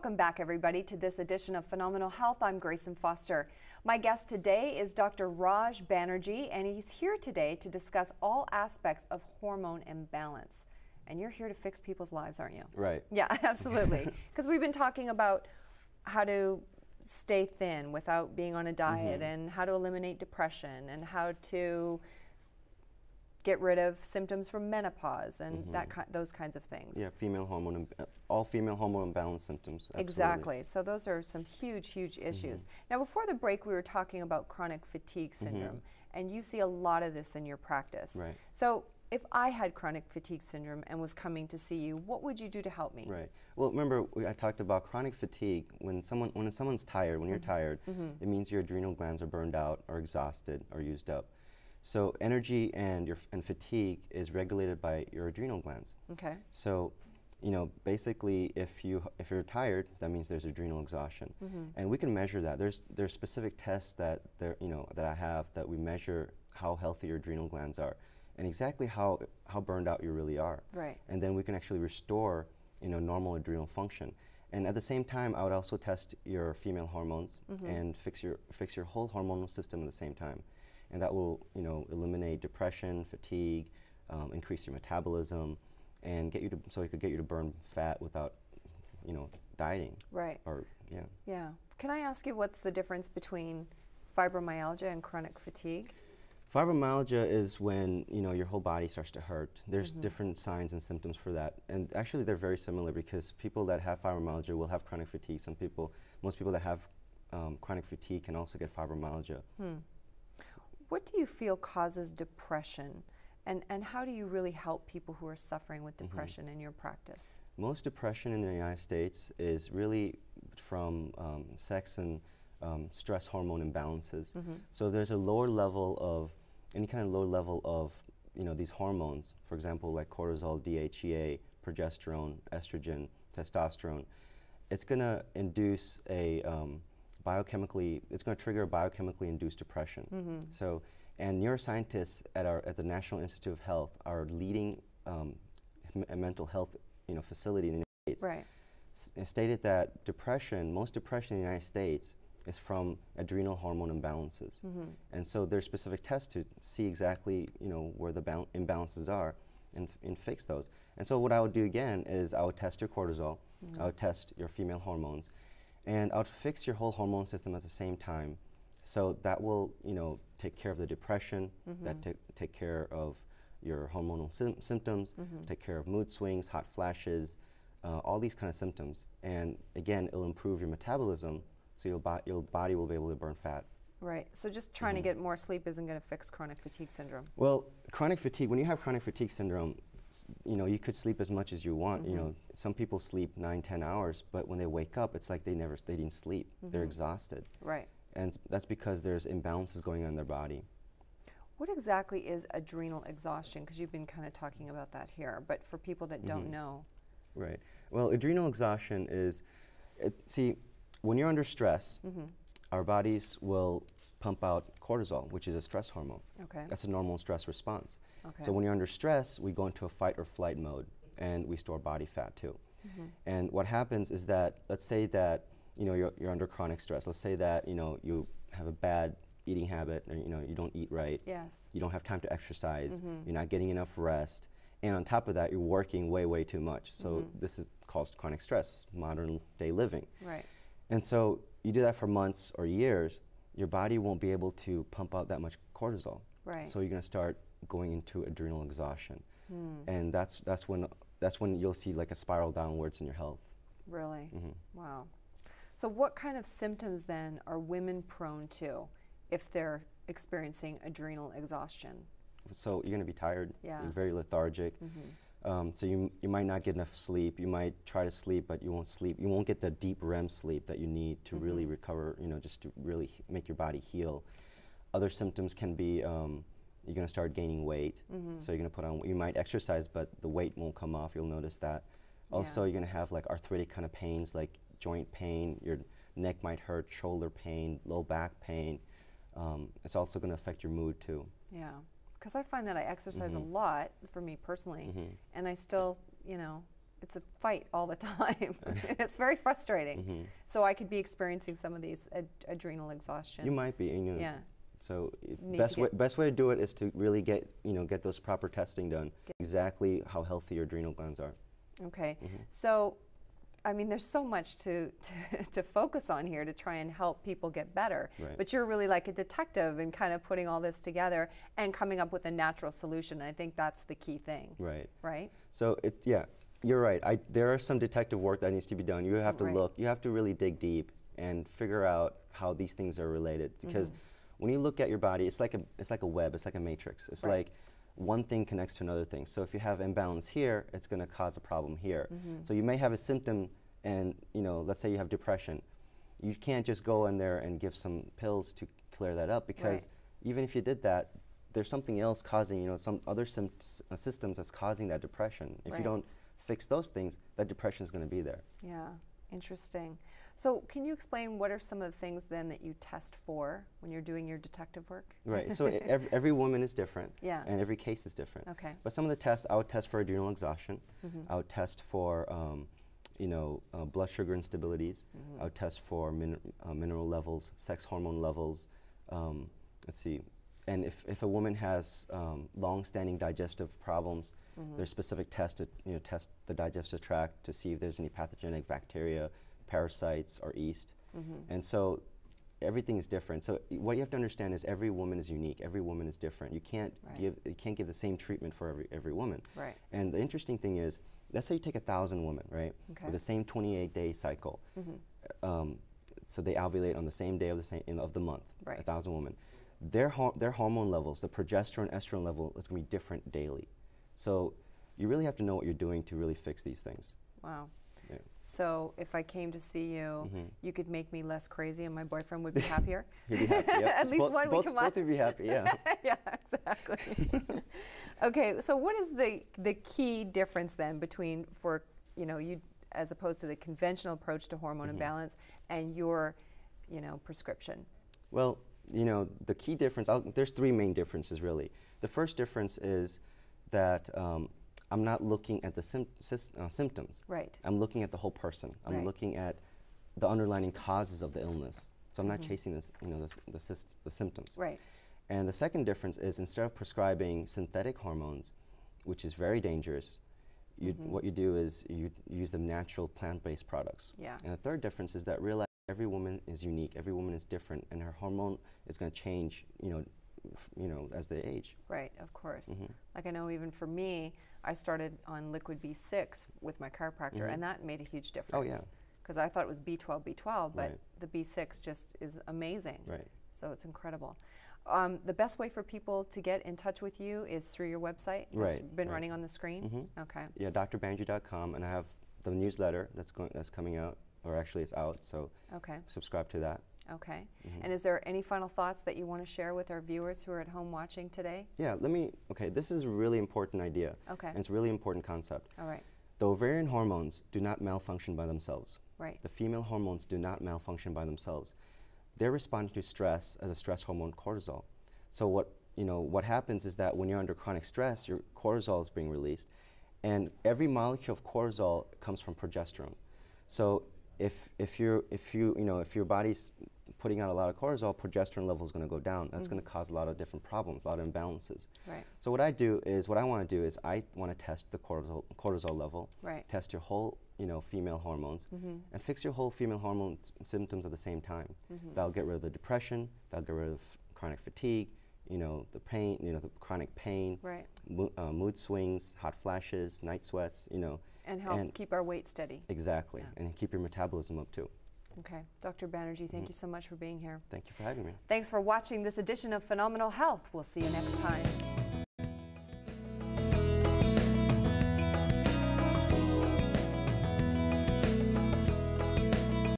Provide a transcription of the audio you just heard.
Welcome back, everybody, to this edition of Phenomenal Health. I'm Grayson Foster. My guest today is Dr. Raj Banerjee, and he's here today to discuss all aspects of hormone imbalance. And you're here to fix people's lives, aren't you? Right. Yeah, absolutely. Because we've been talking about how to stay thin without being on a diet, and how to eliminate depression, and how to get rid of symptoms from menopause and those kinds of things. Yeah, female hormone, all female hormone imbalance symptoms. Absolutely. Exactly. So those are some huge, huge issues. Now, before the break, we were talking about chronic fatigue syndrome, and you see a lot of this in your practice. Right. So if I had chronic fatigue syndrome and was coming to see you, what would you do to help me? Right. Well, remember, I talked about chronic fatigue. When someone's tired, when you're tired, it means your adrenal glands are burned out or exhausted or used up. So energy and fatigue is regulated by your adrenal glands. Okay. So, you know, basically, if you're tired, that means there's adrenal exhaustion, and we can measure that. There's specific tests that that I have that we measure how healthy your adrenal glands are, and exactly how burned out you really are. Right. And then we can actually restore normal adrenal function. And at the same time, I would also test your female hormones and fix your whole hormonal system at the same time. And that will, eliminate depression, fatigue, increase your metabolism, and so it could get you to burn fat without, dieting. Right. Or yeah. Yeah. Can I ask you what's the difference between fibromyalgia and chronic fatigue? Fibromyalgia is when your whole body starts to hurt. There's different signs and symptoms for that, and actually they're very similar because people that have fibromyalgia will have chronic fatigue. Most people that have chronic fatigue can also get fibromyalgia. What do you feel causes depression, and how do you really help people who are suffering with depression in your practice? Most depression in the United States is really from sex and stress hormone imbalances. So there's a lower level of, any kind of low level of these hormones, for example, like cortisol, DHEA, progesterone, estrogen, testosterone. It's going to induce it's going to trigger a biochemically induced depression. So, and neuroscientists at the National Institute of Health, our leading mental health facility in the United States, Right. Stated that most depression in the United States is from adrenal hormone imbalances. And so there's specific tests to see exactly where the imbalances are and fix those. And so what I would do again is I would test your cortisol, I would test your female hormones, and I would fix your whole hormone system at the same time. So that will take care of the depression, that take care of your hormonal symptoms, take care of mood swings, hot flashes, all these kind of symptoms. And again, it'll improve your metabolism, so your body will be able to burn fat. Right. So just trying to get more sleep isn't going to fix chronic fatigue syndrome. Well, chronic fatigue, when you have chronic fatigue syndrome, you could sleep as much as you want. Some people sleep 9-10 hours, but when they wake up, it's like they didn't sleep. They're exhausted. Right. And that's because there's imbalances going on in their body. What exactly is adrenal exhaustion? Because you've been kind of talking about that here, but for people that don't know. Right. Well, adrenal exhaustion is, when you're under stress, our bodies will pump out cortisol, which is a stress hormone. Okay. That's a normal stress response. Okay. So when you're under stress, we go into a fight or flight mode, and we store body fat too. And what happens is that, let's say that you're under chronic stress. Let's say that you have a bad eating habit, or you don't eat right. Yes. You don't have time to exercise. You're not getting enough rest, and on top of that, you're working way too much. So this is called chronic stress, modern day living. Right. And so you do that for months or years, your body won't be able to pump out that much cortisol. Right. So you're going to start going into adrenal exhaustion, and that's when you'll see like a spiral downwards in your health. Really? Wow. So what kind of symptoms then are women prone to if they're experiencing adrenal exhaustion? So you're going to be tired. Yeah. You're very lethargic. So you might not get enough sleep. You might try to sleep, but you won't sleep. You won't get the deep REM sleep that you need to really recover, just to really make your body heal. Other symptoms can be you're going to start gaining weight. So you're going to put on, you might exercise, but the weight won't come off. You'll notice that. Also, you're going to have like arthritic kind of pains, like joint pain. Your neck might hurt, shoulder pain, low back pain. It's also going to affect your mood too. Yeah. Because I find that I exercise a lot, for me personally, and I still, it's a fight all the time. It's very frustrating. So I could be experiencing some of these adrenal exhaustion. You might be, and, yeah. So best way to do it is to really get those proper testing done. Exactly how healthy your adrenal glands are. Okay. So, I mean, there's so much to focus on here to try and help people get better. Right. But you're really like a detective in kind of putting all this together and coming up with a natural solution. And I think that's the key thing. Right. Right? So, yeah, you're right. there are some detective work that needs to be done. You have to look, you have to really dig deep and figure out how these things are related. Because when you look at your body, it's like a web, it's like a matrix. It's like one thing connects to another thing. So if you have imbalance here, it's going to cause a problem here. So you may have a symptom, and let's say you have depression. You can't just go in there and give some pills to clear that up, because even if you did that, there's something else causing, some other systems that's causing that depression. If you don't fix those things, that depression is going to be there. Yeah, interesting. So can you explain what are some of the things then that you test for when you're doing your detective work? Right, so every woman is different, and every case is different. Okay. But some of the tests, I would test for adrenal exhaustion. I would test for blood sugar instabilities. I would test for mineral levels, sex hormone levels. Let's see, and if a woman has long-standing digestive problems, there's specific tests to test the digestive tract to see if there's any pathogenic bacteria, parasites, or yeast. And so everything is different. So what you have to understand is every woman is unique. Every woman is different. You can't give the same treatment for every woman. Right. And the interesting thing is, let's say you take 1,000 women, right, with the same 28-day cycle. So they ovulate on the same day of the month. 1,000 women. Their hormone levels, the progesterone, estrogen level, is going to be different daily. So you really have to know what you're doing to really fix these things. Wow. Yeah. So if I came to see you, you could make me less crazy and my boyfriend would be happier? He'd be happy, yep. At least one week a month? Both would be happy, yeah. Yeah, exactly. Okay, so what is the key difference then between, you as opposed to the conventional approach to hormone imbalance and your, prescription? Well, the key difference, there's three main differences really. The first difference is that I'm not looking at the symptoms. Right. I'm looking at the whole person. I'm looking at the underlying causes of the illness. So I'm not chasing the symptoms. Right. And the second difference is, instead of prescribing synthetic hormones, which is very dangerous, what you do is you use the natural plant-based products. Yeah. And the third difference is that realize every woman is unique. Every woman is different, and her hormone is going to change, as they age. Right, of course. Like I know even for me, I started on liquid B6 with my chiropractor, and that made a huge difference. Oh, yeah. Because I thought it was B12, but the B6 just is amazing. Right. So it's incredible. The best way for people to get in touch with you is through your website that's been running on the screen? Okay. Yeah, drbanji.com, and I have the newsletter that's coming out, or actually it's out, so subscribe to that. Okay. And is there any final thoughts that you want to share with our viewers who are at home watching today? Yeah, this is a really important idea. Okay. And it's a really important concept. All right. The ovarian hormones do not malfunction by themselves. Right. The female hormones do not malfunction by themselves. They're responding to stress as a stress hormone, cortisol. So what happens is that when you're under chronic stress, your cortisol is being released, and every molecule of cortisol comes from progesterone. So if your body's putting out a lot of cortisol, progesterone level is going to go down. That's going to cause a lot of different problems, a lot of imbalances. Right. So what I want to do is I want to test the cortisol level, test your whole female hormones, and fix your whole female hormone symptoms at the same time. That'll get rid of the depression, that'll get rid of chronic fatigue, the pain, the chronic pain, mood swings, hot flashes, night sweats, And help keep our weight steady. Exactly, Yeah. and keep your metabolism up too. Okay. Dr. Banerjee, thank you so much for being here. Thank you for having me. Thanks for watching this edition of Phenomenal Health. We'll see you next time.